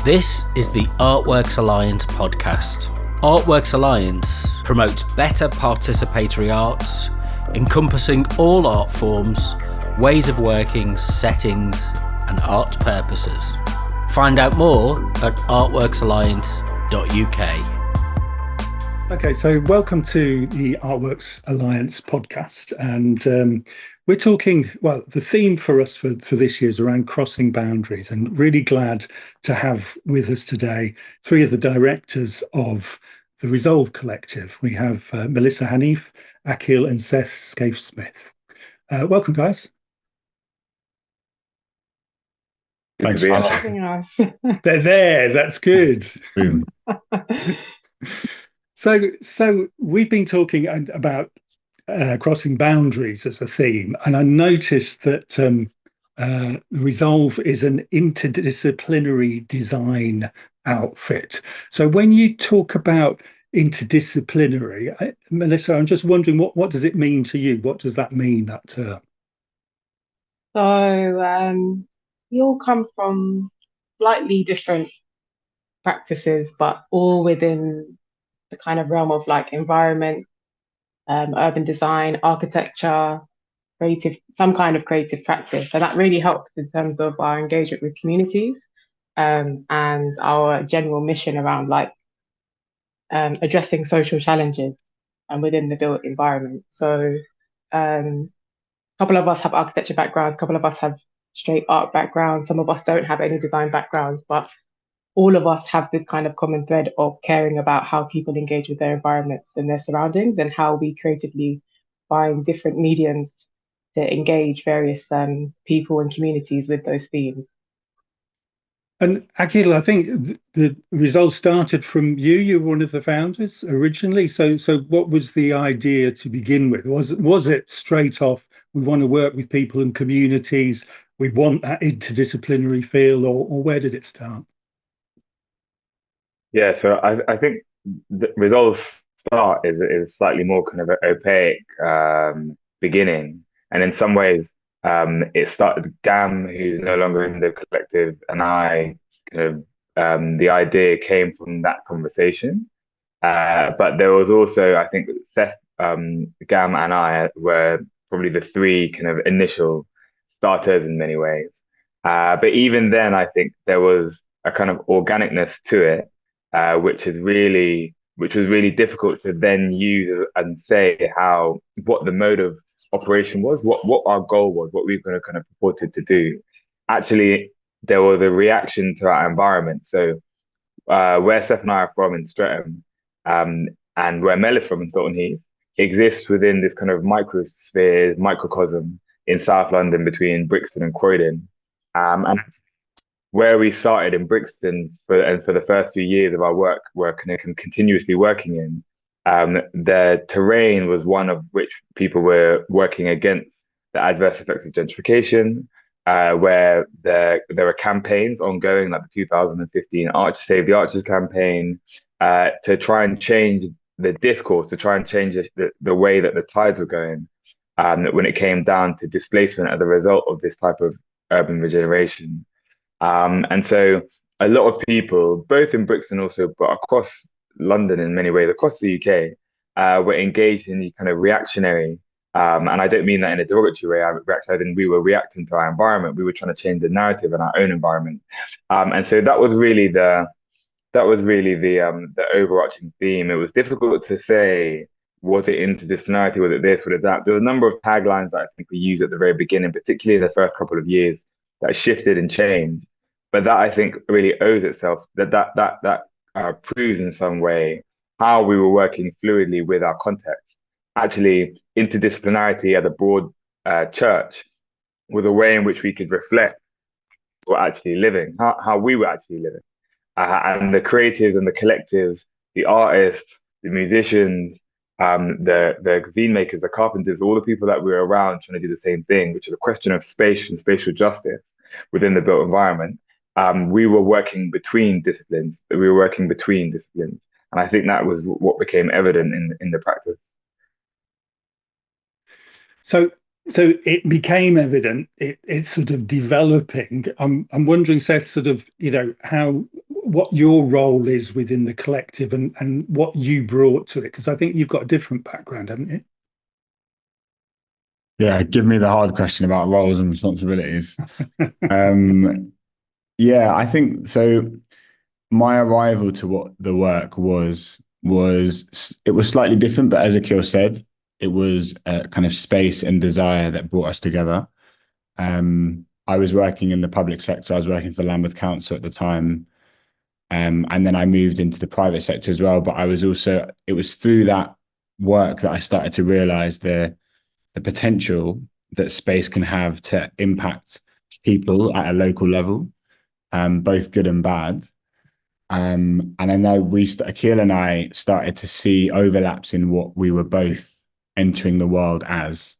This is the ArtWorks Alliance podcast. ArtWorks Alliance promotes better participatory arts, encompassing all art forms, ways of working, settings, and art purposes. Find out more at artworksalliance.uk. Okay, so welcome to the ArtWorks Alliance podcast. And we're talking, well, the theme for us for this year is around crossing boundaries, and really glad to have with us today three of the directors of the Resolve Collective. We have Melissa Haniff, Akil and Seth Scafe-Smith. Welcome, guys. Thanks for having us. They're there, that's good. So we've been talking about crossing boundaries as a theme, and I noticed that Resolve is an interdisciplinary design outfit. So when you talk about interdisciplinary, Melissa, I'm just wondering what does it mean to you? What does that mean, that term? So we all come from slightly different practices, but all within the kind of realm of like environment, urban design, architecture, some kind of creative practice. And that really helps in terms of our engagement with communities, and our general mission around like addressing social challenges and within the built environment. So a couple of us have architecture backgrounds, a couple of us have straight art backgrounds, some of us don't have any design backgrounds, but all of us have this kind of common thread of caring about how people engage with their environments and their surroundings, and how we creatively find different mediums to engage various people and communities with those themes. And Akil, I think the results started from you. You were one of the founders originally. So what was the idea to begin with? Was it straight off, we want to work with people and communities, we want that interdisciplinary feel, or where did it start? Yeah, so I think the Resolve's start is slightly more kind of an opaque beginning. And in some ways, it started Gam, who's no longer in the collective, and I kind of the idea came from that conversation. But there was also, I think, Seth, Gam, and I were probably the three kind of initial starters in many ways. But even then, I think there was a kind of organicness to it, which was really difficult to then use and say what the mode of operation was, what our goal was, what we were going to kind of purported to do. Actually, there was a reaction to our environment. So where Seth and I are from in Streatham, and where Mel is from in Thornton Heath, exists within this kind of microcosm in South London between Brixton and Croydon. And where we started in Brixton for the first few years of our work, we're kind of continuously working in, the terrain was one of which people were working against the adverse effects of gentrification, where there were campaigns ongoing, like the 2015 Arch Save the Arches campaign, to try and change the discourse, to try and change the way that the tides were going, when it came down to displacement as a result of this type of urban regeneration. And so a lot of people, both in Brixton also, but across London in many ways, across the UK, were engaged in the kind of reactionary, and I don't mean that in a derogatory way. We were reacting to our environment. We were trying to change the narrative in our own environment, and so that was really the overarching theme. It was difficult to say, was it interdisciplinarity, was it this, was it that? There were a number of taglines that I think we used at the very beginning, particularly in the first couple of years, that shifted and changed. But that, I think, really owes itself, that proves in some way how we were working fluidly with our context. Actually, interdisciplinarity at a broad church was a way in which we could reflect what we're actually living, how we were actually living. And the creatives and the collectives, the artists, the musicians, the zine makers, the carpenters, all the people that we were around trying to do the same thing, which is a question of space and spatial justice within the built environment. We were working between disciplines. And I think that was what became evident in the practice. So it became evident. It's sort of developing. I'm wondering, Seth, sort of, how what your role is within the collective and what you brought to it, because I think you've got a different background, haven't you? Yeah, give me the hard question about roles and responsibilities. Yeah, I think so. My arrival to what the work was it was slightly different, but as Akil said, it was a kind of space and desire that brought us together. I was working in the public sector. I was working for Lambeth Council at the time. And then I moved into the private sector as well. But it was through that work that I started to realize the potential that space can have to impact people at a local level, both good and bad. And I know Akil and I started to see overlaps in what we were both entering the world as.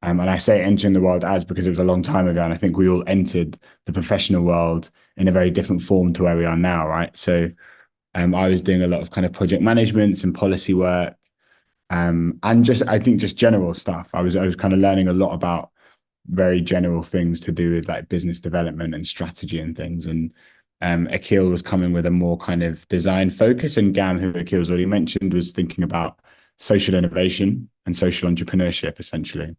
And I say entering the world as because it was a long time ago. And I think we all entered the professional world in a very different form to where we are now, right? So I was doing a lot of kind of project management and policy work. And I think just general stuff. I was kind of learning a lot about very general things to do with like business development and strategy and things. And Akil was coming with a more kind of design focus, and Gam, who Akil's already mentioned, was thinking about social innovation and social entrepreneurship, essentially.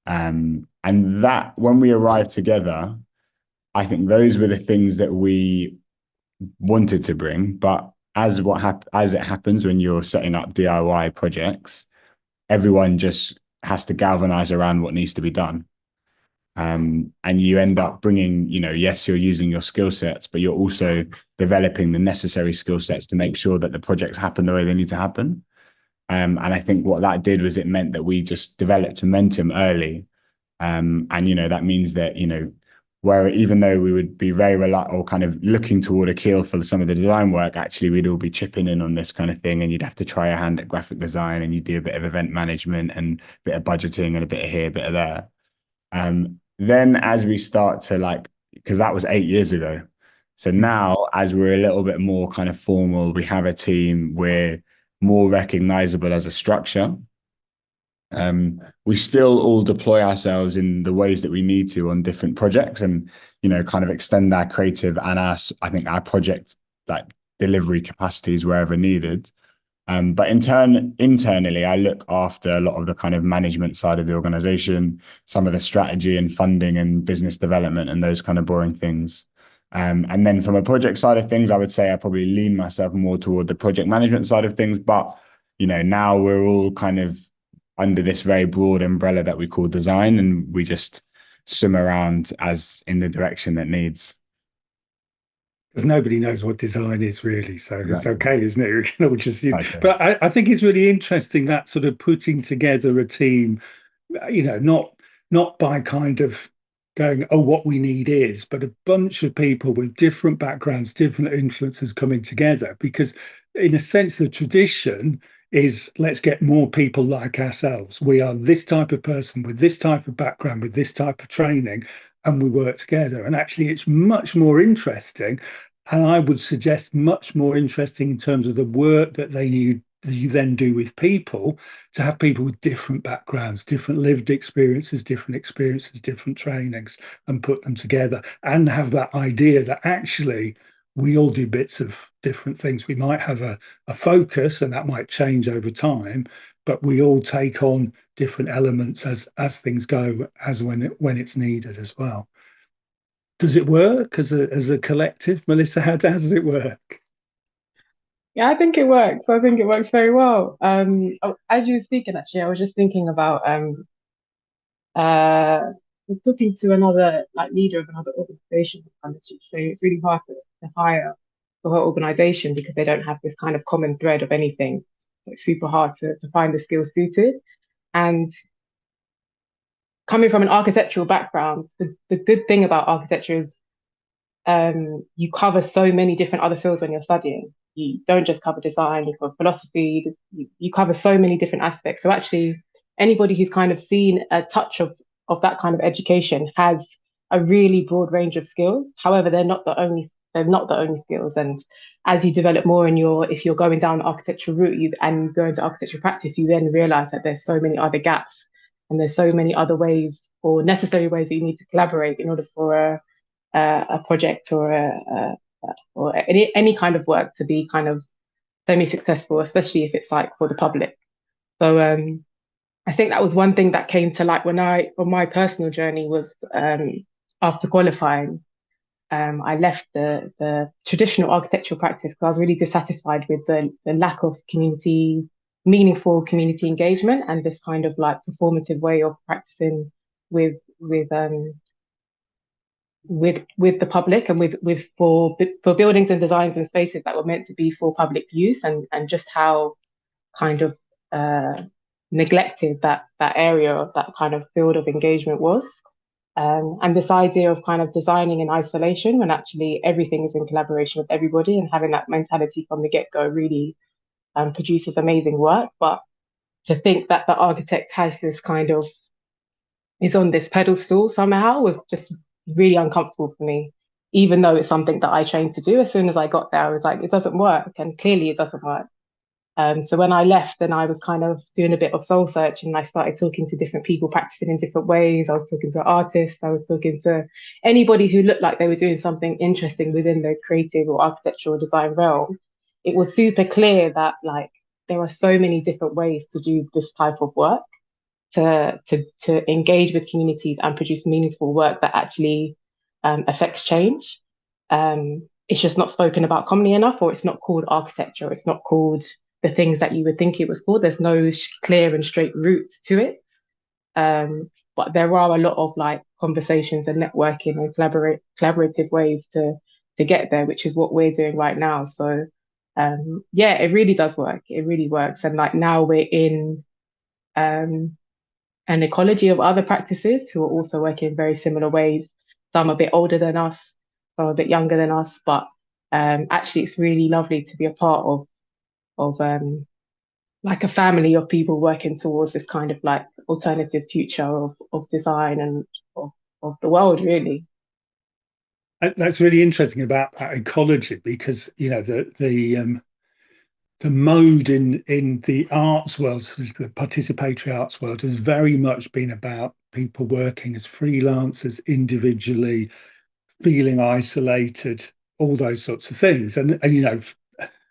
And that when we arrived together, I think those were the things that we wanted to bring. But as it happens when you're setting up DIY projects, everyone just has to galvanize around what needs to be done. And you end up bringing, yes, you're using your skill sets, but you're also developing the necessary skill sets to make sure that the projects happen the way they need to happen. And I think what that did was it meant that we just developed momentum early. And, that means that, where even though we would be very reluctant or kind of looking toward Akil for some of the design work, actually, we'd all be chipping in on this kind of thing. And you'd have to try your hand at graphic design, and you do a bit of event management and a bit of budgeting and a bit of here, a bit of there. Then as we start to because that was 8 years ago. So now, as we're a little bit more kind of formal, we have a team, we're more recognizable as a structure. We still all deploy ourselves in the ways that we need to on different projects and, kind of extend our creative and I think our project delivery capacities wherever needed. But internally, I look after a lot of the kind of management side of the organization, some of the strategy and funding and business development and those kind of boring things. And then from a project side of things, I would say I probably lean myself more toward the project management side of things. But, now we're all kind of under this very broad umbrella that we call design, and we just swim around as in the direction that needs. Because nobody knows what design is really, so exactly. It's okay, isn't it? We can all just use. Okay. But I think it's really interesting that sort of putting together a team, not by kind of going, oh, what we need is, but a bunch of people with different backgrounds, different influences coming together. Because in a sense, the tradition is let's get more people like ourselves. We are this type of person with this type of background, with this type of training, and we work together. And actually, it's much more interesting. And I would suggest much more interesting in terms of the work that you then do with people, to have people with different backgrounds, different lived experiences, different trainings, and put them together and have that idea that actually we all do bits of different things. We might have a focus, and that might change over time, but we all take on different elements as things go, as when it's needed as well. Does it work as a collective, Melissa? How does it work? Yeah, I think it works. I think it works very well. As you were speaking, actually, I was just thinking about talking to another leader of another organization, and it's just saying it's really hard to hire for her organization because they don't have this kind of common thread of anything. So it's super hard to find the skills suited. And coming from an architectural background, the good thing about architecture is you cover so many different other fields when you're studying. You don't just cover design, you cover philosophy, you cover so many different aspects. So actually, anybody who's kind of seen a touch of that kind of education has a really broad range of skills. However, they're not the only skills. And as you develop more if you're going down the architecture route and you go into architecture practice, you then realize that there's so many other gaps and there's so many other ways or necessary ways that you need to collaborate in order for a project or or any kind of work to be kind of semi-successful, especially if it's like for the public. So I think that was one thing that came to light when on my personal journey was after qualifying. I left the traditional architectural practice because I was really dissatisfied with the lack of meaningful community engagement and this kind of like performative way of practicing with the public and for buildings and designs and spaces that were meant to be for public use, and just how kind of neglected that area of that kind of field of engagement was. And this idea of kind of designing in isolation when actually everything is in collaboration with everybody, and having that mentality from the get-go really produces amazing work. But to think that the architect has this kind of is on this pedestal somehow was just really uncomfortable for me, even though it's something that I trained to do. As soon as I got there, I was like, it doesn't work, and clearly it doesn't work. So when I left, then I was kind of doing a bit of soul searching, and I started talking to different people practicing in different ways. I was talking to artists, I was talking to anybody who looked like they were doing something interesting within the creative or architectural design realm. It was super clear that like there are so many different ways to do this type of work, to engage with communities and produce meaningful work that actually affects change. It's just not spoken about commonly enough, or it's not called architecture, it's not called the things that you would think it was called. There's no clear and straight route to it. But there are a lot of like conversations and networking and collaborative ways to get there, which is what we're doing right now. So yeah, it really does work. It really works. And like now we're in an ecology of other practices who are also working in very similar ways. Some a bit older than us, some a bit younger than us, but actually it's really lovely to be a part of like a family of people working towards this kind of like alternative future of design and of the world, really. That's really interesting about that ecology, because you know the mode in the arts world, the participatory arts world, has very much been about people working as freelancers individually, feeling isolated, all those sorts of things. And you know,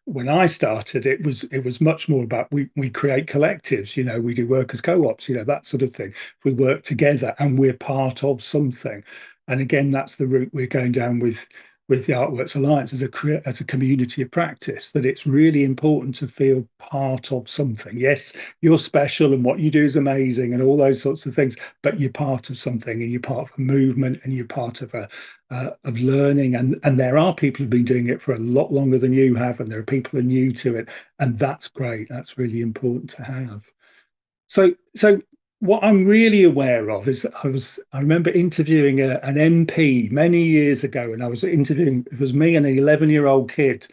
when I started, it was much more about we create collectives, you know, we do workers co-ops, you know, that sort of thing. We work together and we're part of something. And again, that's the route we're going down with the ArtWorks Alliance as a community of practice, that it's really important to feel part of something. Yes, you're special and what you do is amazing and all those sorts of things, but you're part of something, and you're part of a movement, and you're part of of learning. And there are people who've been doing it for a lot longer than you have, and there are people who are new to it, and that's great. That's really important to have. So what I'm really aware of is that I remember interviewing an MP many years ago, and I was interviewing, it was me and an 11-year-old kid.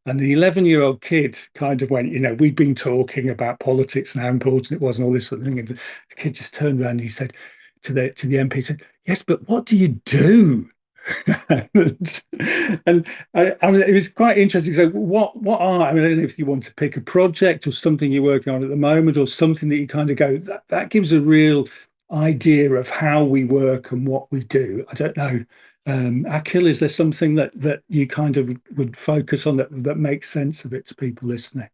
And the 11-year-old kid kind of went, you know, we'd been talking about politics and how important it was and all this sort of thing. And the kid just turned around and he said to the MP, said, "Yes, but what do you do?" and I mean, it was quite interesting. So what are, I mean, I don't know if you want to pick a project or something you're working on at the moment, or something that you kind of go, that gives a real idea of how we work and what we do. I don't know. Akil, is there something that you kind of would focus on that makes sense of it to people listening?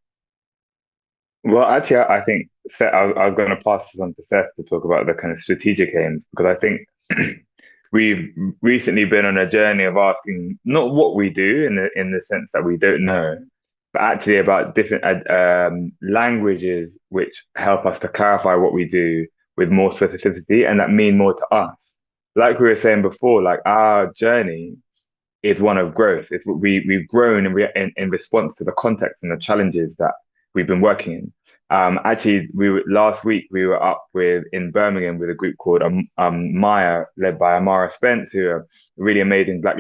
Well, actually, I think Seth, I was going to pass this on to Seth to talk about the kind of strategic aims, because I think we've recently been on a journey of asking not what we do in the sense that we don't know, but actually about different languages which help us to clarify what we do with more specificity and that mean more to us. Like we were saying before, like our journey is one of growth. We've grown in response to the context and the challenges that we've been working in. Actually, last week we were up in Birmingham with a group called Maya, led by Amara Spence, who are a really amazing Black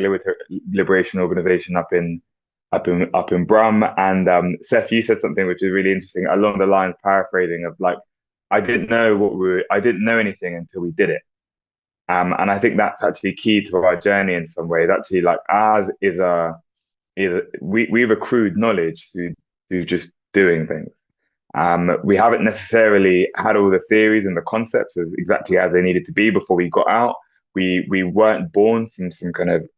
liberation organization up in Brum. And Seth, you said something which is really interesting along the lines, paraphrasing, of like, I didn't know anything until we did it. And I think that's actually key to our journey in some ways. Actually, like ours we've accrued knowledge through just doing things. We haven't necessarily had all the theories and the concepts exactly as they needed to be before we got out, we weren't born from some kind of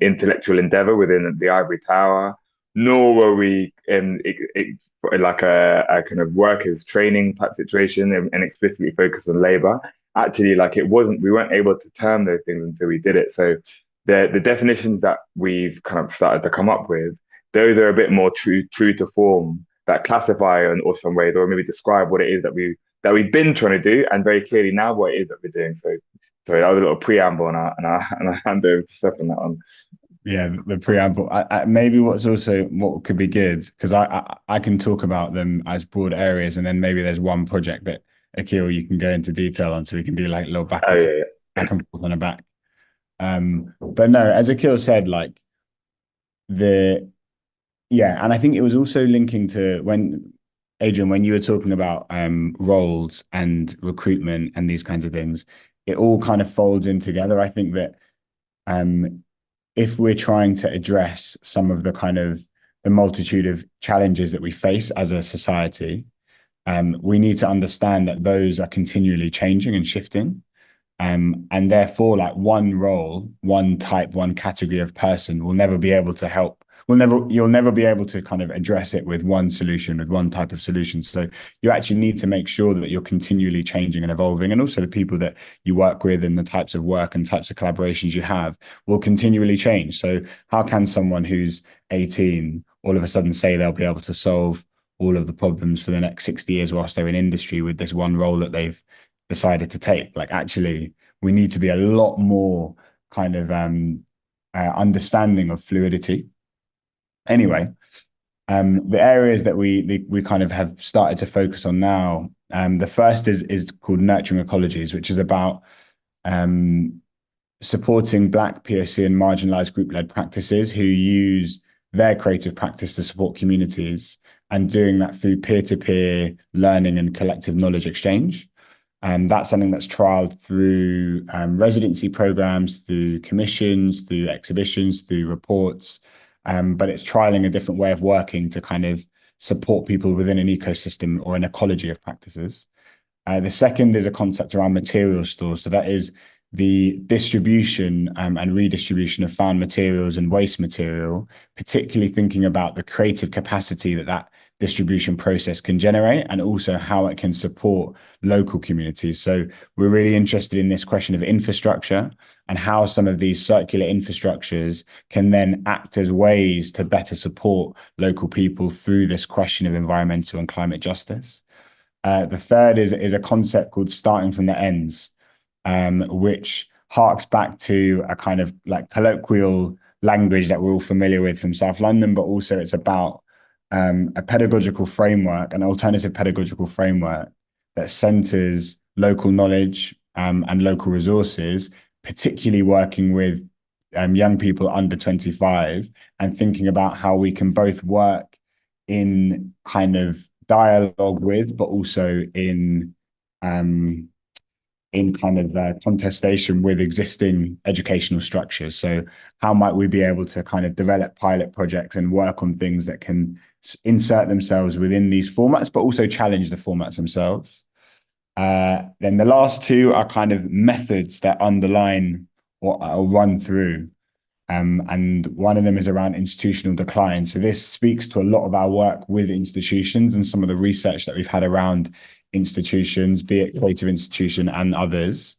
intellectual endeavor within the ivory tower, nor were we in like a kind of workers training type situation and explicitly focused on labor. Actually, like we weren't able to term those things until we did it. So the definitions that we've kind of started to come up with, those are a bit more true to form, that classify in or some ways, or maybe describe what it is that we've been trying to do, and very clearly now what it is that we're doing. So sorry, that was a little preamble, and I hand over to Steph on that one. Yeah, the preamble. Maybe what could be good, because I can talk about them as broad areas, and then maybe there's one project that, Akil, you can go into detail on, so we can do like a little Oh yeah, back and forth on the back. But no, as Akil said, like and I think it was also linking to when, Adrian, when you were talking about roles and recruitment and these kinds of things, it all kind of folds in together. I think that if we're trying to address some of the multitude of challenges that we face as a society, we need to understand that those are continually changing and shifting. And therefore, like one role, one type, one category of person will never be able to help. You'll never be able to kind of address it with one solution, with one type of solution. So you actually need to make sure that you're continually changing and evolving. And also the people that you work with and the types of work and types of collaborations you have will continually change. So how can someone who's 18 all of a sudden say they'll be able to solve all of the problems for the next 60 years whilst they're in industry with this one role that they've decided to take? Like, actually, we need to be a lot more kind of understanding of fluidity. Anyway, the areas that we kind of have started to focus on now, the first is called Nurturing Ecologies, which is about supporting Black, POC, and marginalized group-led practices who use their creative practice to support communities, and doing that through peer-to-peer learning and collective knowledge exchange. That's something that's trialed through residency programs, through commissions, through exhibitions, through reports. But it's trialing a different way of working to kind of support people within an ecosystem or an ecology of practices. The second is a concept around material stores. So that is the distribution and redistribution of found materials and waste material, particularly thinking about the creative capacity that distribution process can generate, and also how it can support local communities. So we're really interested in this question of infrastructure and how some of these circular infrastructures can then act as ways to better support local people through this question of environmental and climate justice. The third is a concept called starting from the ends, which harks back to a kind of like colloquial language that we're all familiar with from South London, but also it's about a pedagogical framework, an alternative pedagogical framework that centers local knowledge and local resources, particularly working with young people under 25, and thinking about how we can both work in kind of dialogue with, but also in kind of contestation with existing educational structures. So how might we be able to kind of develop pilot projects and work on things that can insert themselves within these formats, but also challenge the formats themselves? Then the last two are kind of methods that underline what I'll run through. And one of them is around institutional decline. So this speaks to a lot of our work with institutions and some of the research that we've had around institutions, be it creative institution and others.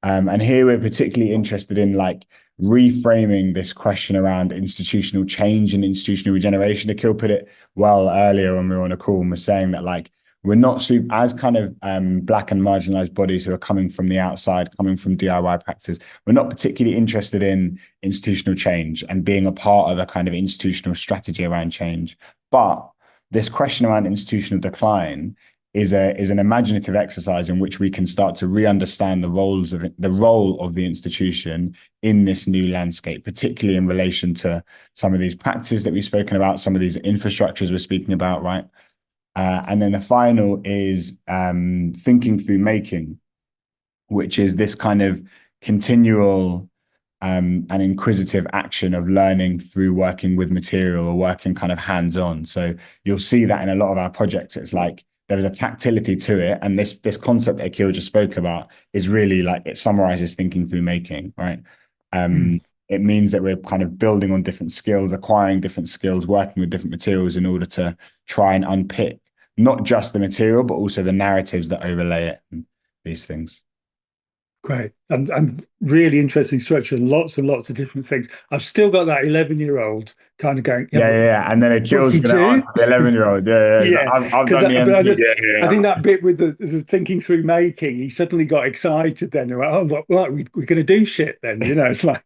And here we're particularly interested in like reframing this question around institutional change and institutional regeneration. Akil put it well earlier when we were on a call and was saying that like we're not as kind of Black and marginalized bodies who are coming from the outside, coming from DIY practices, we're not particularly interested in institutional change and being a part of a kind of institutional strategy around change. But this question around institutional decline is an imaginative exercise in which we can start to re-understand the role of the institution in this new landscape, particularly in relation to some of these practices that we've spoken about, some of these infrastructures we're speaking about, right? And then the final is thinking through making, which is this kind of continual and inquisitive action of learning through working with material or working kind of hands-on. So you'll see that in a lot of our projects, it's like a tactility to it. And this concept that Akil just spoke about is really like, it summarizes thinking through making, right? It means that we're kind of building on different skills, acquiring different skills, working with different materials in order to try and unpick not just the material, but also the narratives that overlay it and these things. Great. I'm really interesting structure and lots of different things. I've still got that 11-year-old kind of going, yeah. And then Akil's going to answer the 11-year-old. Yeah. I've done the MP. I think that bit with the thinking through making, he suddenly got excited then. Oh, well, we're going to do shit then. You know, it's like,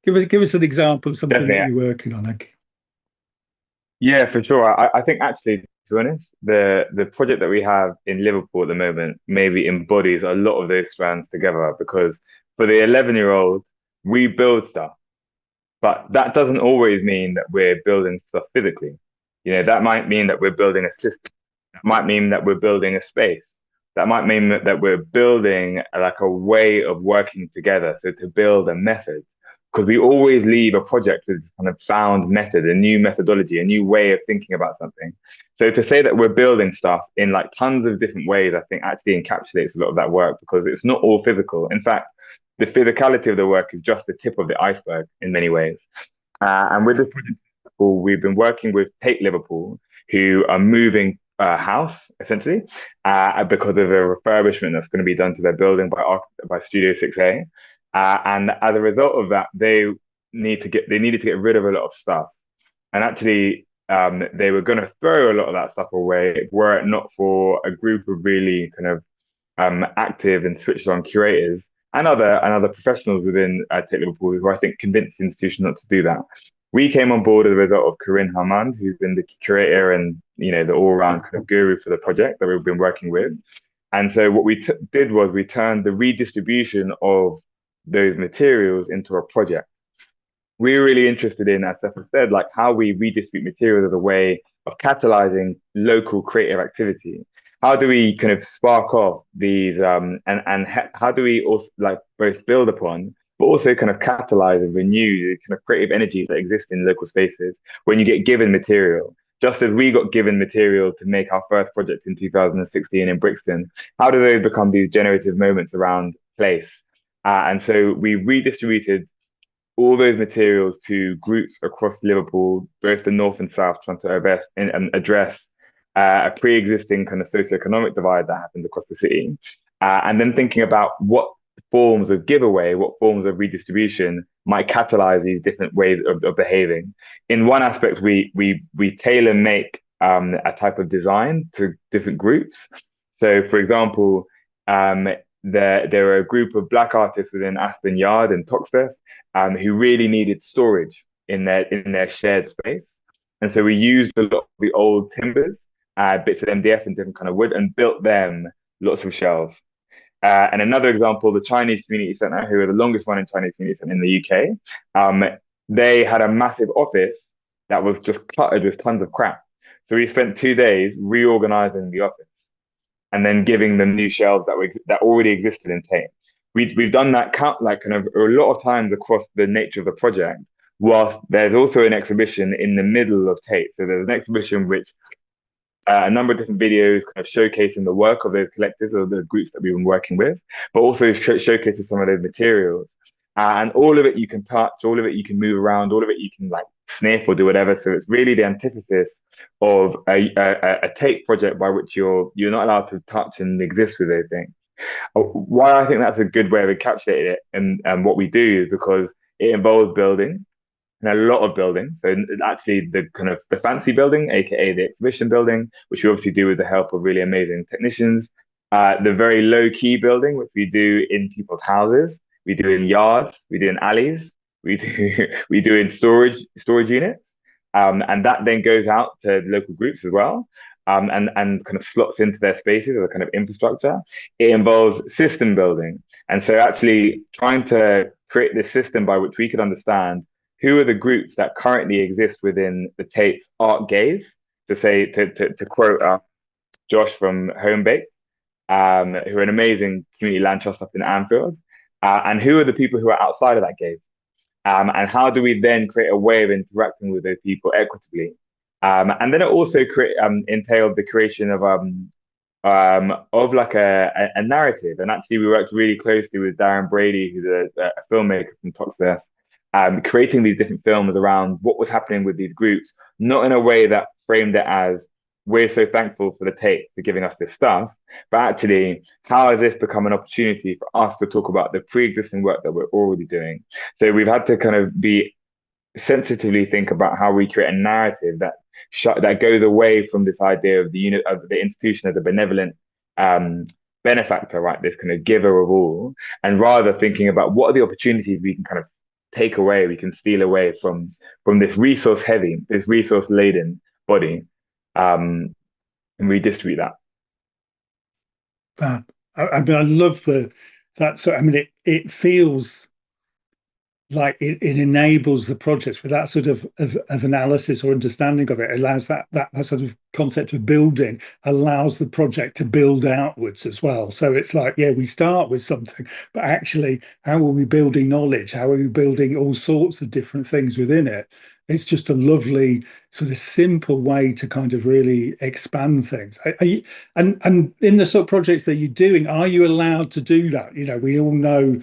give us an example of something that you're working on. Like. Yeah, for sure. I think actually, to be honest, the project that we have in Liverpool at the moment maybe embodies a lot of those strands together, because for the 11-year-old, we build stuff, but that doesn't always mean that we're building stuff physically. You know, that might mean that we're building a system. That might mean that we're building a space. That might mean that we're building like a way of working together. So to build a method, because we always leave a project with kind of found method, a new methodology, a new way of thinking about something. So to say that we're building stuff in like tons of different ways, I think actually encapsulates a lot of that work, because it's not all physical. In fact, the physicality of the work is just the tip of the iceberg in many ways. And with this project, we've been working with Tate Liverpool, who are moving house essentially because of a refurbishment that's going to be done to their building by Studio 6A. And as a result of that, they needed to get rid of a lot of stuff. And actually, they were going to throw a lot of that stuff away were it not for a group of really kind of active and switched on curators and other professionals within Tate Liverpool, who I think convinced the institution not to do that. We came on board as a result of Corinne Harmand, who's been the curator and the all-round kind of guru for the project that we've been working with. And so what we did was we turned the redistribution of those materials into a project. We were really interested in, as Seth said, like how we redistribute materials as a way of catalyzing local creative activity. How do we kind of spark off these and how do we also like both build upon, but also kind of catalyze and renew the kind of creative energies that exist in local spaces when you get given material? Just as we got given material to make our first project in 2016 in Brixton, how do they become these generative moments around place? And so we redistributed all those materials to groups across Liverpool, both the north and south, trying to address a pre-existing kind of socioeconomic divide that happened across the city. And then thinking about what forms of giveaway, what forms of redistribution might catalyze these different ways of behaving. In one aspect, we tailor make a type of design to different groups. So, for example, there are a group of Black artists within Aston Yard and Toxteth who really needed storage in their shared space. And so we used a lot of the old timbers, bits of MDF and different kind of wood, and built them lots of shelves. And another example, the Chinese Community Centre, who are the longest running Chinese Community Centre in the UK, they had a massive office that was just cluttered with tons of crap. So we spent 2 days reorganizing the office and then giving them new shelves that already existed in Tate. We've done that kind of a lot of times across the nature of the project, whilst there's also an exhibition in the middle of Tate. So there's an exhibition which a number of different videos kind of showcasing the work of those collectives or the groups that we've been working with, but also showcases some of those materials. And all of it you can touch, all of it you can move around, all of it you can like sniff or do whatever. So it's really the antithesis of a Tate project by which you're not allowed to touch and exist with those things. Why I think that's a good way of encapsulating it and what we do is because it involves building. And a lot of building. So actually the kind of the fancy building, aka the exhibition building, which we obviously do with the help of really amazing technicians. The very low key building, which we do in people's houses, we do in yards, we do in alleys, we do in storage units. And that then goes out to local groups as well. And kind of slots into their spaces as a kind of infrastructure. It involves system building. And so actually trying to create this system by which we could understand who are the groups that currently exist within the Tate's art gaze, to quote Josh from Homebake, who are an amazing community land trust up in Anfield, and who are the people who are outside of that gaze, and how do we then create a way of interacting with those people equitably? And then it also entailed the creation of like a narrative. And actually, we worked really closely with Darren Brady, who's a filmmaker from Toxteth, creating these different films around what was happening with these groups, not in a way that framed it as we're so thankful for the tape for giving us this stuff, but actually, how has this become an opportunity for us to talk about the pre-existing work that we're already doing? So we've had to kind of be sensitively think about how we create a narrative that goes away from this idea of the unit of the institution as a benevolent benefactor, right? This kind of giver of all, and rather thinking about what are the opportunities we can kind of take away, we can steal away from this resource heavy, this resource laden body, and redistribute that. I mean, I love that. So, I mean, it feels like it enables the projects with that sort of analysis or understanding of it. It allows that sort of concept of building allows the project to build outwards as well. So it's like, yeah, we start with something, but actually, how are we building knowledge? How are we building all sorts of different things within it? It's just a lovely sort of simple way to kind of really expand things. And in the sort of projects that you're doing, are you allowed to do that? You know, we all know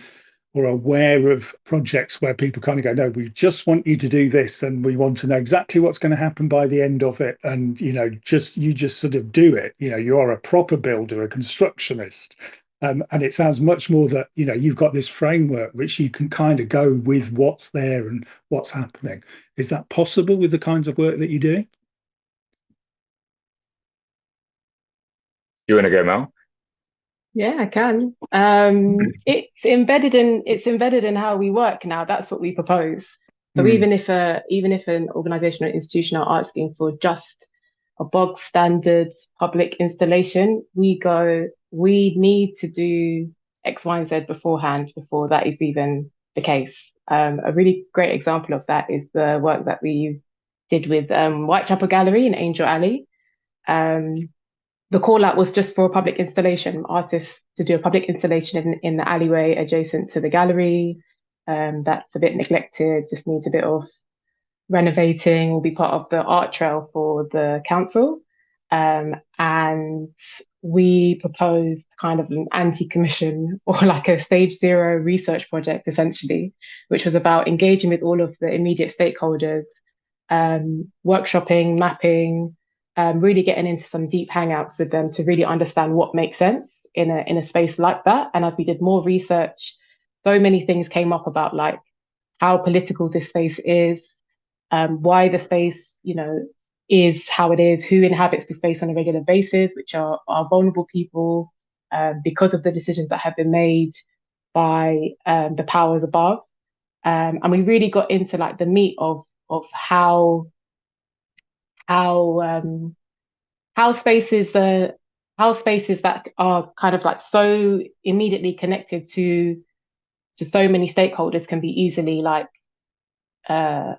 or aware of projects where people kind of go, no, we just want you to do this, and we want to know exactly what's going to happen by the end of it. And, you know, you just sort of do it. You know, you are a proper builder, a constructionist. And it sounds much more that, you know, you've got this framework which you can kind of go with what's there and what's happening. Is that possible with the kinds of work that you're doing? You want to go, Mel? Yeah, I can. It's embedded in how we work now. That's what we propose. So Mm. even if an organization or institution are asking for just a bog standard public installation, we go, we need to do X, Y, and Z beforehand before that is even the case. A really great example of that is the work that we did with Whitechapel Gallery in Angel Alley. Um, the call out was just for a public installation, artists to do a public installation in the alleyway adjacent to the gallery. That's a bit neglected, just needs a bit of renovating, will be part of the art trail for the council. And we proposed kind of an anti-commission or like a stage zero research project, essentially, which was about engaging with all of the immediate stakeholders, workshopping, mapping, really getting into some deep hangouts with them to really understand what makes sense in a space like that. And as we did more research, so many things came up about like how political this space is, why the space, you know, is how it is, who inhabits the space on a regular basis, which are vulnerable people, because of the decisions that have been made by the powers above. And we really got into like the meat of how how how spaces how spaces that are kind of like so immediately connected to so many stakeholders can be easily like uh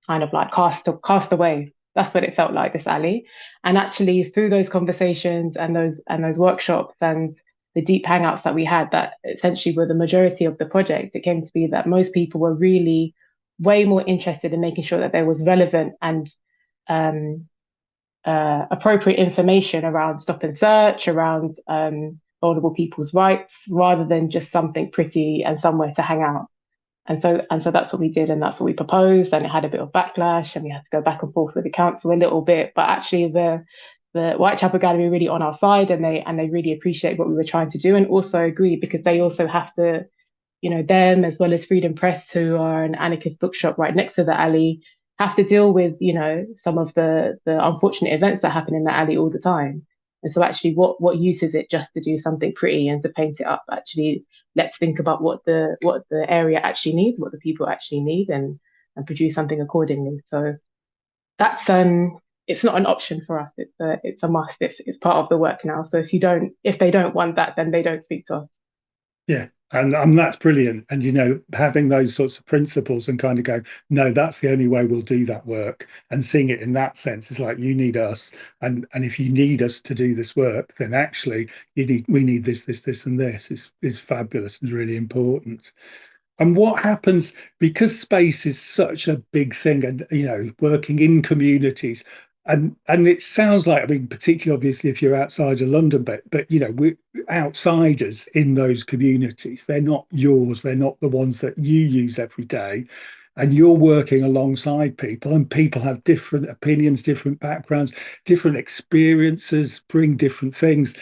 kind of like cast away. That's what it felt like, this alley. And actually through those conversations and those workshops and the deep hangouts that we had that essentially were the majority of the project, it came to be that most people were really way more interested in making sure that there was relevant and um, appropriate information around stop and search, around vulnerable people's rights, rather than just something pretty and somewhere to hang out. And so that's what we did, and that's what we proposed, and it had a bit of backlash, and we had to go back and forth with the council a little bit. But actually, the Whitechapel Gallery really on our side, and they really appreciate what we were trying to do, and also agree because they also have to, you know, them as well as Freedom Press, who are an anarchist bookshop right next to the alley, have to deal with, you know, some of the unfortunate events that happen in the alley all the time. And so actually what use is it just to do something pretty and to paint it up? Actually, let's think about what the area actually needs, what the people actually need, and produce something accordingly. So that's it's not an option for us. It's a must. It's part of the work now. So if they don't want that, then they don't speak to us. Yeah. And that's brilliant. And, you know, having those sorts of principles and kind of go, no, that's the only way we'll do that work, and seeing it in that sense is like, you need us. And if you need us to do this work, then actually we need this, and this is fabulous and really important. And what happens, because space is such a big thing, and working in communities, and it sounds like, I mean, particularly obviously if you're outside of London, but we're outsiders in those communities. They're not yours. They're not the ones that you use every day. And you're working alongside people, and people have different opinions, different backgrounds, different experiences, bring different things.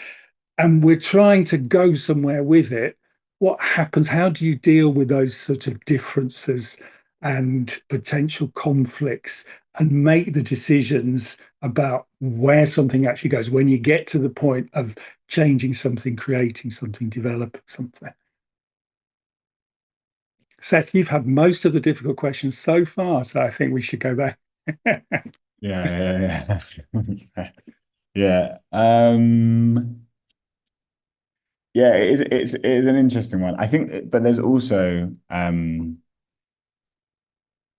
And we're trying to go somewhere with it. What happens? How do you deal with those sort of differences and potential conflicts and make the decisions about where something actually goes when you get to the point of changing something, creating something, developing something? Seth, you've had most of the difficult questions so far, so I think we should go back. Yeah. Yeah. Yeah, it is an interesting one. I think, but there's also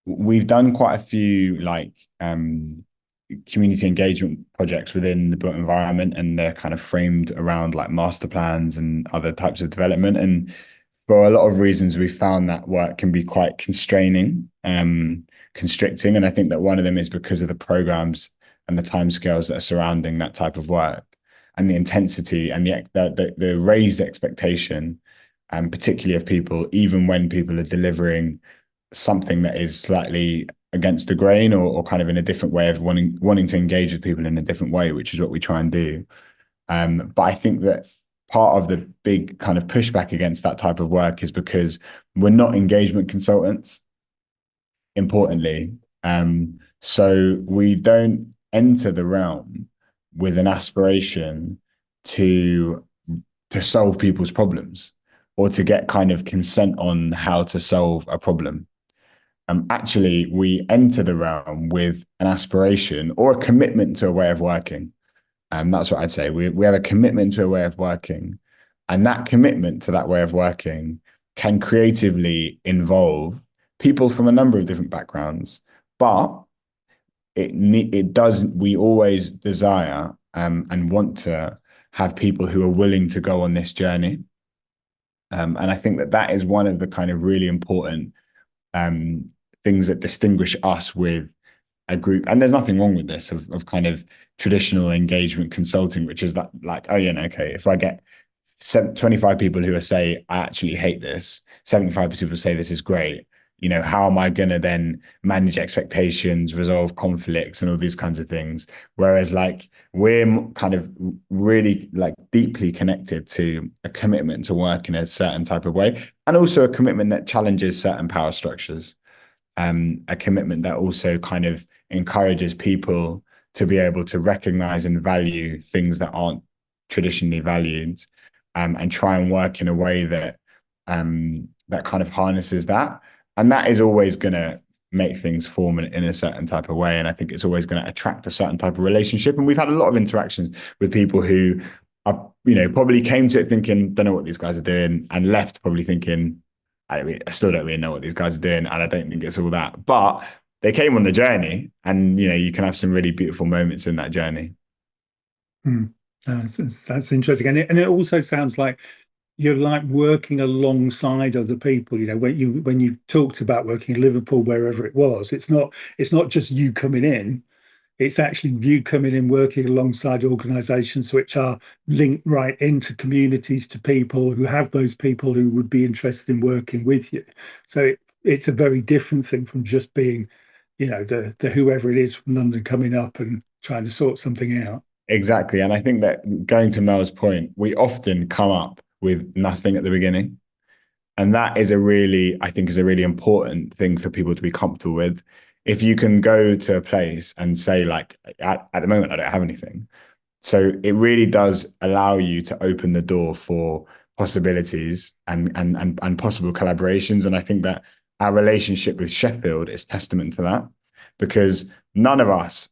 we've done quite a few like community engagement projects within the built environment, and they're kind of framed around like master plans and other types of development. And for a lot of reasons, we found that work can be quite constraining, constricting. And I think that one of them is because of the programs and the timescales that are surrounding that type of work, and the intensity and the raised expectation, and particularly of people, even when people are delivering something that is slightly against the grain, or kind of in a different way of wanting to engage with people in a different way, which is what we try and do. But I think that part of the big kind of pushback against that type of work is because we're not engagement consultants, importantly. So we don't enter the realm with an aspiration to solve people's problems, or to get kind of consent on how to solve a problem. Actually, we enter the realm with an aspiration or a commitment to a way of working. That's what I'd say. We have a commitment to a way of working, and that commitment to that way of working can creatively involve people from a number of different backgrounds. But it does. We always desire and want to have people who are willing to go on this journey. And I think that is one of the kind of really important things that distinguish us with a group. And there's nothing wrong with this of kind of traditional engagement consulting, which is that like, oh yeah, no, okay, if I get 25 people who are say, I actually hate this, 75 people say this is great, how am I going to then manage expectations, resolve conflicts, and all these kinds of things? Whereas like we're kind of really like deeply connected to a commitment to work in a certain type of way, and also a commitment that challenges certain power structures. A commitment that also kind of encourages people to be able to recognize and value things that aren't traditionally valued, and try and work in a way that that kind of harnesses that. And that is always going to make things form in a certain type of way. And I think it's always going to attract a certain type of relationship. And we've had a lot of interactions with people who are, probably came to it thinking, don't know what these guys are doing, and left probably thinking, I still don't really know what these guys are doing, and I don't think it's all that. But they came on the journey, and you can have some really beautiful moments in that journey. That's interesting, and it also sounds like you're like working alongside other people. When you talked about working in Liverpool, wherever it was, it's not just you coming in. It's actually you coming in, working alongside organisations which are linked right into communities, to people who have those people who would be interested in working with you. So it's a very different thing from just being, the whoever it is from London coming up and trying to sort something out. Exactly. And I think that, going to Mel's point, we often come up with nothing at the beginning. And that is I think is a really important thing for people to be comfortable with. If you can go to a place and say like, at the moment, I don't have anything. So it really does allow you to open the door for possibilities and possible collaborations. And I think that our relationship with Sheffield is testament to that, because none of us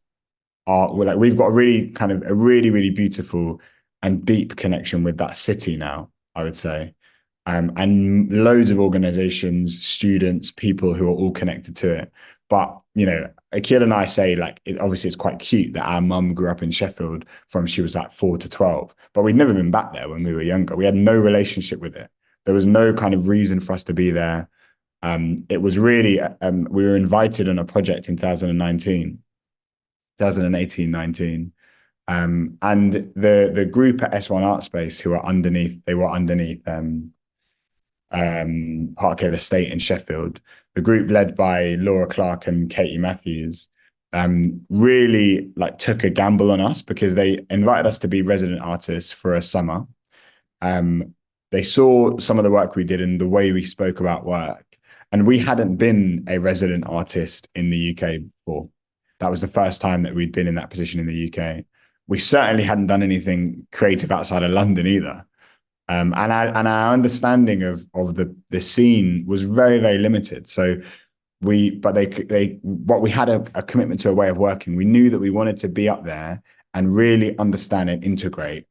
we've got a really beautiful and deep connection with that city now, I would say. And loads of organizations, students, people who are all connected to it. But, Akil and I say, like, obviously it's quite cute that our mum grew up in Sheffield from she was like 4 to 12, but we'd never been back there when we were younger. We had no relationship with it. There was no kind of reason for us to be there. It was really, we were invited on a project in 2018-19. And the group at S1 Art Space, who are underneath, Hartcave Estate in Sheffield, the group led by Laura Clark and Katie Matthews, really like took a gamble on us because they invited us to be resident artists for a summer. They saw some of the work we did and the way we spoke about work. And we hadn't been a resident artist in the UK before. That was the first time that we'd been in that position in the UK. We certainly hadn't done anything creative outside of London either. And our understanding of the scene was very, very limited. So we had a commitment to a way of working. We knew that we wanted to be up there and really understand and integrate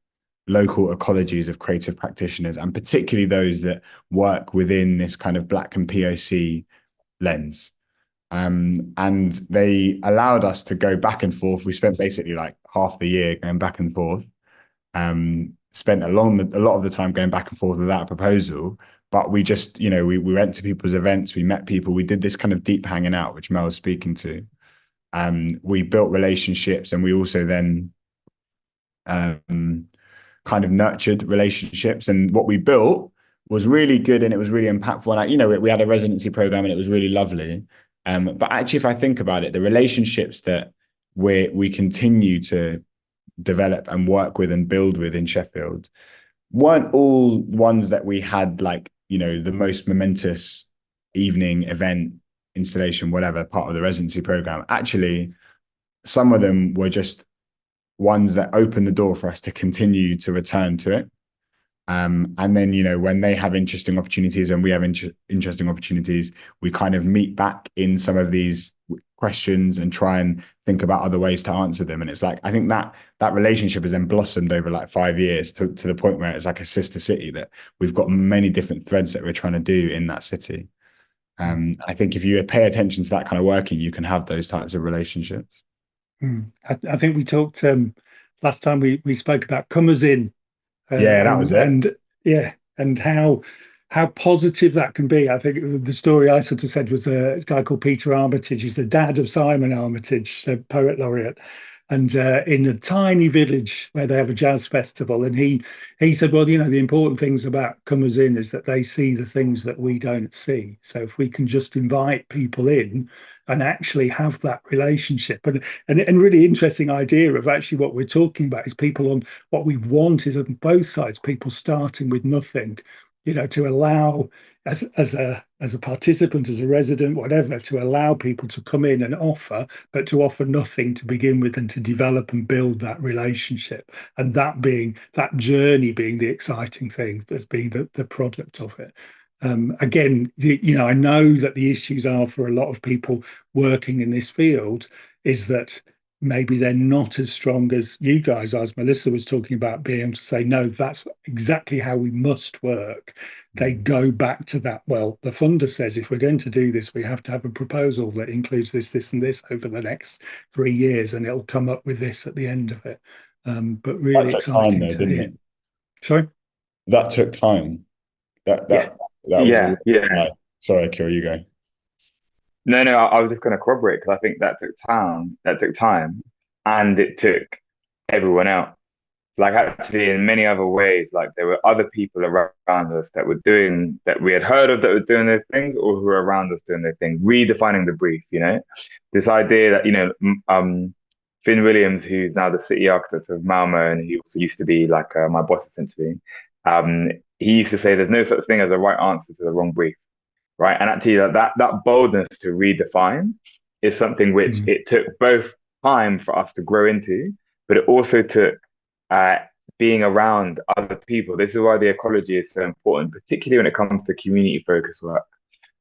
local ecologies of creative practitioners, and particularly those that work within this kind of Black and POC lens. And they allowed us to go back and forth. We spent basically like half the year going back and forth. Spent a lot of the time going back and forth without a proposal, but we just, we went to people's events, we met people, we did this kind of deep hanging out, which Mel was speaking to. We built relationships, and we also then kind of nurtured relationships. And what we built was really good, and it was really impactful. And we had a residency program, and it was really lovely. But actually, if I think about it, the relationships that we continue to develop and work with and build with in Sheffield weren't all ones that we had like, the most momentous evening event, installation, whatever, part of the residency program. Actually, some of them were just ones that opened the door for us to continue to return to it. And then, when they have interesting opportunities and we have interesting opportunities, we kind of meet back in some of these questions and try and think about other ways to answer them. And it's like, I think that relationship has then blossomed over like 5 years to the point where it's like a sister city, that we've got many different threads that we're trying to do in that city. I think if you pay attention to that kind of working, you can have those types of relationships. I think we talked last time we spoke about comers in. That was it. And how positive that can be. I think the story I sort of said was a guy called Peter Armitage. He's the dad of Simon Armitage, the poet laureate, and in a tiny village where they have a jazz festival. And he said, well, the important things about comers in is that they see the things that we don't see. So if we can just invite people in and actually have that relationship, and really interesting idea of actually what we're talking about is people on what we want is on both sides, people starting with nothing, to allow as a participant, as a resident, whatever, to allow people to come in and offer, but to offer nothing to begin with, and to develop and build that relationship, and that journey being the exciting thing, as being the product of it. Again, I know that the issues are for a lot of people working in this field is that maybe they're not as strong as you guys, as Melissa was talking about, being able to say, no, that's exactly how we must work. They go back to that. Well, the funder says, if we're going to do this, we have to have a proposal that includes this, and this over the next 3 years, and it'll come up with this at the end of it. But really exciting to hear. Sorry? That took time. Sorry, Akil, you go. No, I was just going to corroborate, because I think that took time, and it took everyone else. Like, actually, in many other ways, like there were other people around us that we had heard of, that were doing those things, or who were around us doing those things, redefining the brief. This idea that Finn Williams, who's now the city architect of Malmo, and he also used to be like my boss essentially. He used to say, "There's no such thing as a right answer to the wrong brief." Right. And actually that boldness to redefine is something which it took both time for us to grow into, but it also took being around other people. This is why the ecology is so important, particularly when it comes to community focused work,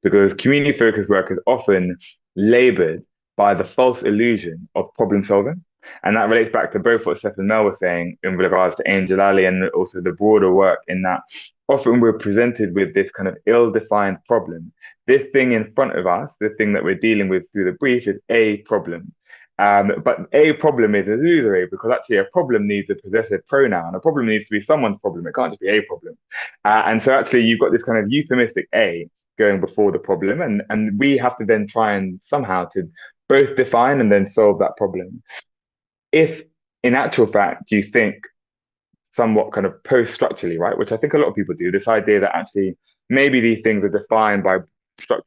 because community focused work is often labored by the false illusion of problem solving. And that relates back to both what Seth and Mel were saying in regards to Angel Alley, and also the broader work, in that often we're presented with this kind of ill-defined problem. This thing in front of us, the thing that we're dealing with through the brief, is a problem. But a problem is illusory, because actually a problem needs a possessive pronoun. A problem needs to be someone's problem. It can't just be a problem. And so actually you've got this kind of euphemistic a, going before the problem, and we have to then try and somehow to both define and then solve that problem. If in actual fact you think somewhat kind of post-structurally, right, which I think a lot of people do, this idea that actually maybe these things are defined by structure,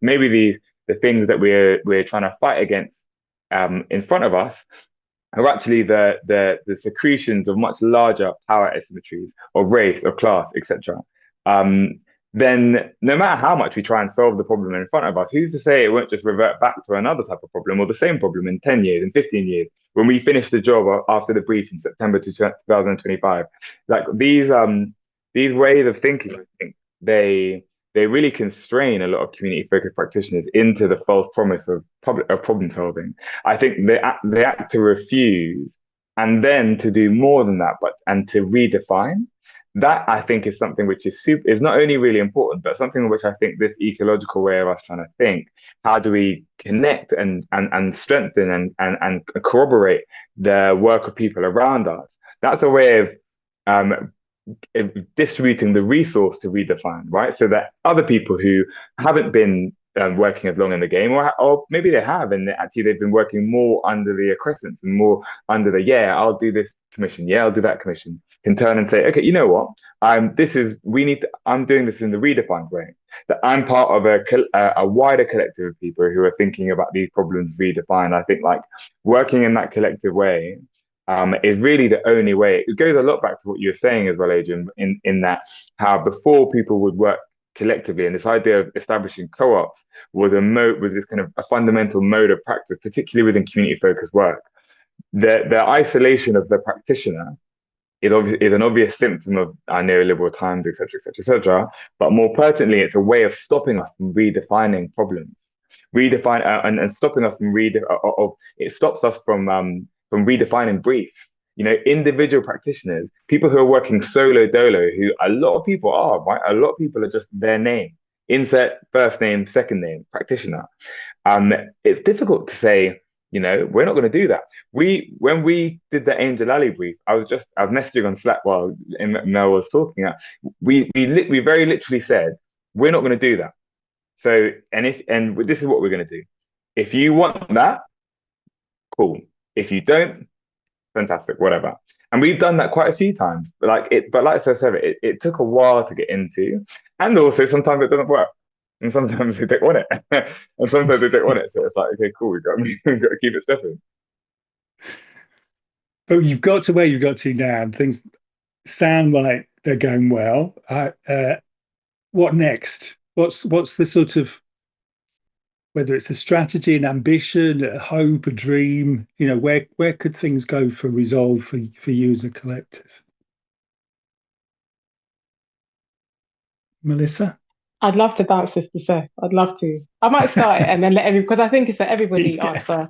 maybe the things that we're trying to fight against in front of us are actually the secretions of much larger power asymmetries of race or class, etc. Then no matter how much we try and solve the problem in front of us, who's to say it won't just revert back to another type of problem or the same problem in 10 years, in 15 years, when we finish the job after the brief in September 2025? Like these ways of thinking, I think they really constrain a lot of community-focused practitioners into the false promise of problem solving. I think they act to refuse and then to do more than that, and to redefine. That I think is something which is not only really important, but something which I think this ecological way of us trying to think, how do we connect and strengthen and corroborate the work of people around us? That's a way of distributing the resource to redefine, right? So that other people who haven't been working as long in the game, or maybe they have, and actually they've been working more under the acquiescence and more under the, yeah, I'll do this commission, yeah, I'll do that commission, can turn and say, okay, you know what? I'm doing this in the redefined way. That I'm part of a wider collective of people who are thinking about these problems redefined. I think like working in that collective way is really the only way. It goes a lot back to what you were saying as well, Adrian, in that how before people would work collectively, and this idea of establishing co-ops was this kind of a fundamental mode of practice, particularly within community-focused work. The isolation of the practitioner is an obvious symptom of our neoliberal times, etc., etc., etc. But more pertinently, it's a way of stopping us from redefining problems, and stopping us from it stops us from redefining briefs. You know, individual practitioners, people who are working solo dolo, who a lot of people are, right? A lot of people are just their name, insert first name, second name, practitioner. It's difficult to say, you know, we're not going to do that. When we did the Angel Alley brief, I was messaging on Slack while Mel was talking. We very literally said, we're not going to do that. So, and this is what we're going to do. If you want that, cool. If you don't, fantastic, whatever. And we've done that quite a few times. But like I said, it took a while to get into, and also sometimes it doesn't work, and sometimes they don't want it, and sometimes they don't want it. So it's like, okay, cool, we've got to keep it stepping. But you've got to where you've got to now, and things sound like they're going well. What next? What's the sort of, whether it's a strategy, an ambition, a hope, a dream, you know, where could things go for Resolve for you as a collective? Melissa? I'd love to bounce this to Seth. I'd love to. I might start it and then because I think it's an everybody answer.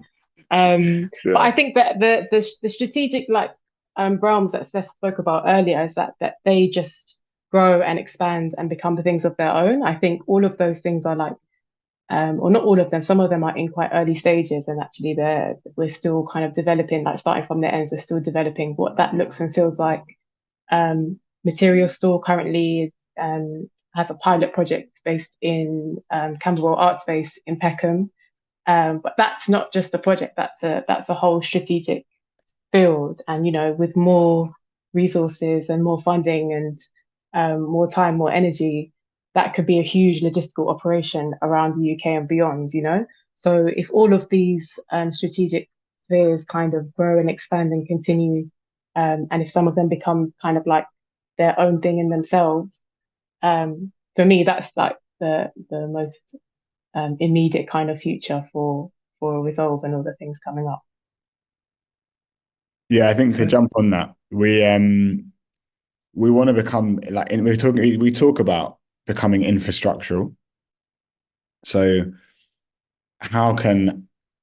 Sure. But I think that the strategic realms that Seth spoke about earlier is that they just grow and expand and become things of their own. I think all of those things are like, or not all of them, some of them are in quite early stages, and actually we're still kind of developing, like starting from the ends, we're still developing what that looks and feels like. Material Store currently has a pilot project based in Camberwell Art Space in Peckham. But that's not just a project, that's a whole strategic field. And, you know, with more resources and more funding and more time, more energy, that could be a huge logistical operation around the UK and beyond, you know? So if all of these strategic spheres kind of grow and expand and continue, and if some of them become kind of like their own thing in themselves, for me, that's like the most immediate kind of future for Resolve and all the things coming up. Yeah, I think to jump on that, we want to become like, we talk about becoming infrastructural. So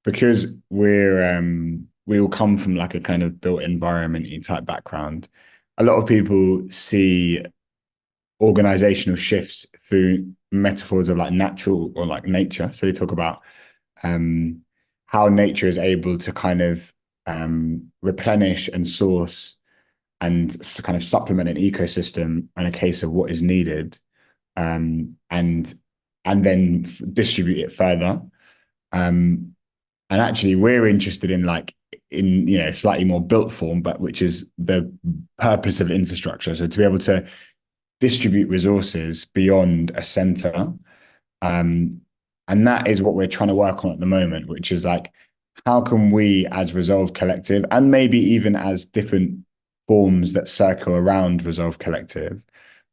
because we all come from like a kind of built environment type background, a lot of people see organizational shifts through metaphors of like natural or like nature. So they talk about how nature is able to kind of replenish and source and kind of supplement an ecosystem in a case of what is needed. And and then distribute it further. And actually, we're interested in slightly more built form, but which is the purpose of infrastructure. So to be able to distribute resources beyond a center. And that is what we're trying to work on at the moment, which is like, how can we as Resolve Collective, and maybe even as different forms that circle around Resolve Collective,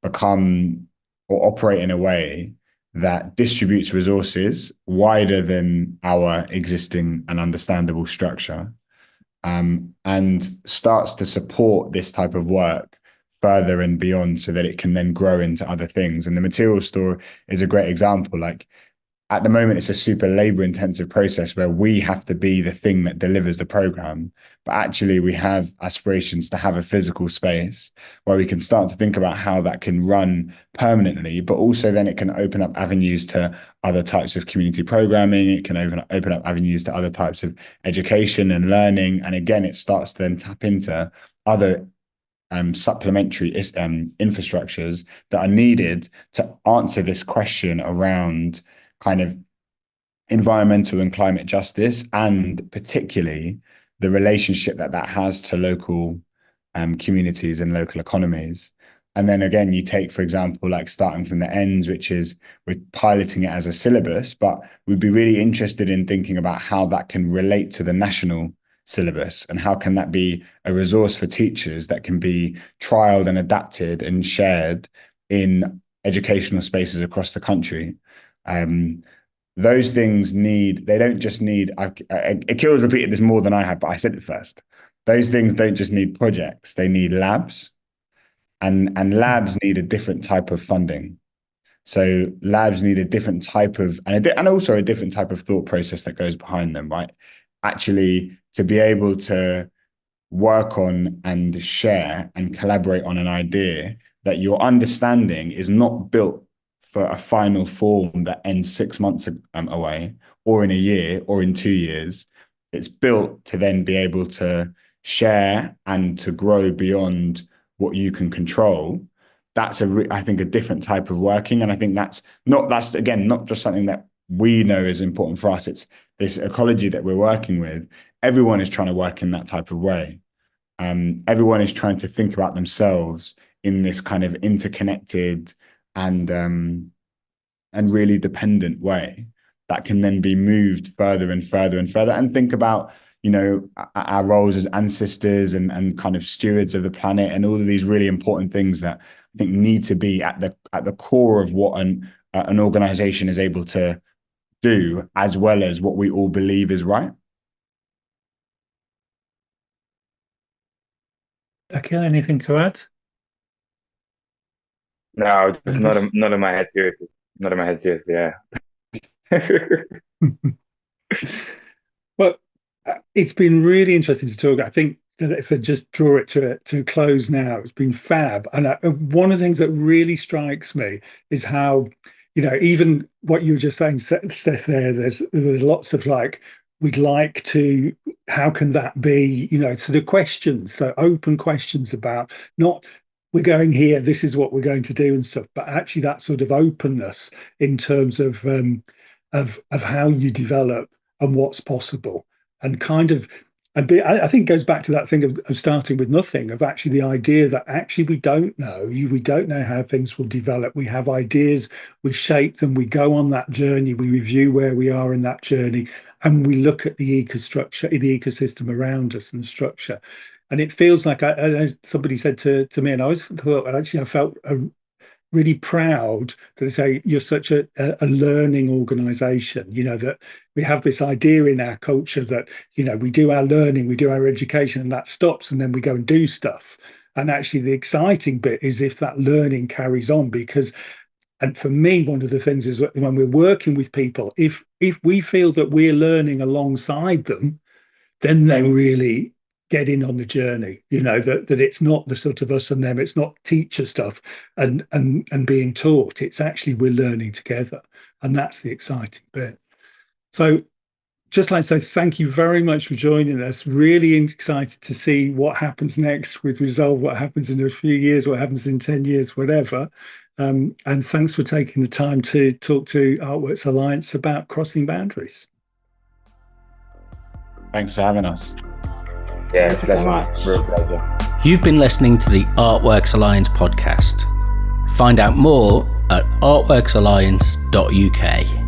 become or operate in a way that distributes resources wider than our existing and understandable structure, and starts to support this type of work further and beyond, so that it can then grow into other things. And the material store is a great example. Like, at the moment, it's a super labor intensive process where we have to be the thing that delivers the program. But actually, we have aspirations to have a physical space where we can start to think about how that can run permanently, but also then it can open up avenues to other types of community programming. It can open up avenues to other types of education and learning. And again, it starts to then tap into other supplementary infrastructures that are needed to answer this question around kind of environmental and climate justice, and particularly the relationship that has to local communities and local economies. And then again, you take, for example, like starting from the ends, which is we're piloting it as a syllabus, but we'd be really interested in thinking about how that can relate to the national syllabus, and how can that be a resource for teachers that can be trialed and adapted and shared in educational spaces across the country. Those things they don't just need, Akil's repeated this more than I have, but I said it first. Those things don't just need projects, they need labs, and labs need a different type of funding. So labs need a different type of, and also a different type of thought process that goes behind them, right? Actually, to be able to work on and share and collaborate on an idea that your understanding is not built for a final form that ends 6 months away, or in a year, or in 2 years. It's built to then be able to share and to grow beyond what you can control. That's I think a different type of working. And I think that's again, not just something that we know is important for us. It's this ecology that we're working with. Everyone is trying to work in that type of way. Everyone is trying to think about themselves in this kind of interconnected and really dependent way that can then be moved further and further and further, and think about, our roles as ancestors and kind of stewards of the planet, and all of these really important things that I think need to be at the core of what an organization is able to do, as well as what we all believe is right. Akil, anything to add? No, just not in my head seriously. Not in my head seriously, yeah. Well, it's been really interesting to talk. I think that if I just draw it to close now, it's been fab. And one of the things that really strikes me is how, even what you were just saying, Seth, there's lots of like, we'd like to, how can that be, sort of questions, so open questions about not, we're going here, this is what we're going to do and stuff, but actually that sort of openness in terms of how you develop and what's possible, and kind of, I think it goes back to that thing of starting with nothing, of actually the idea that actually we don't know, we don't know how things will develop. We have ideas, we shape them, we go on that journey, we review where we are in that journey, and we look at the ecosystem around us and the structure. And it feels like somebody said to me, and I always thought, actually, I felt really proud to say you're such a learning organization, that we have this idea in our culture that, we do our learning, we do our education, and that stops, and then we go and do stuff. And actually the exciting bit is if that learning carries on, because, and for me, one of the things is when we're working with people, if we feel that we're learning alongside them, then they really get in on the journey, that it's not the sort of us and them, it's not teacher stuff and being taught, it's actually we're learning together, and that's the exciting bit. So just like to say thank you very much for joining us. Really excited to see what happens next with Resolve, what happens in a few years, what happens in 10 years, whatever. And thanks for taking the time to talk to ArtWorks Alliance about crossing boundaries. Thanks for having us. Yeah, Thank you so much. Real pleasure. You've been listening to the ArtWorks Alliance podcast. Find out more at artworksalliance.uk.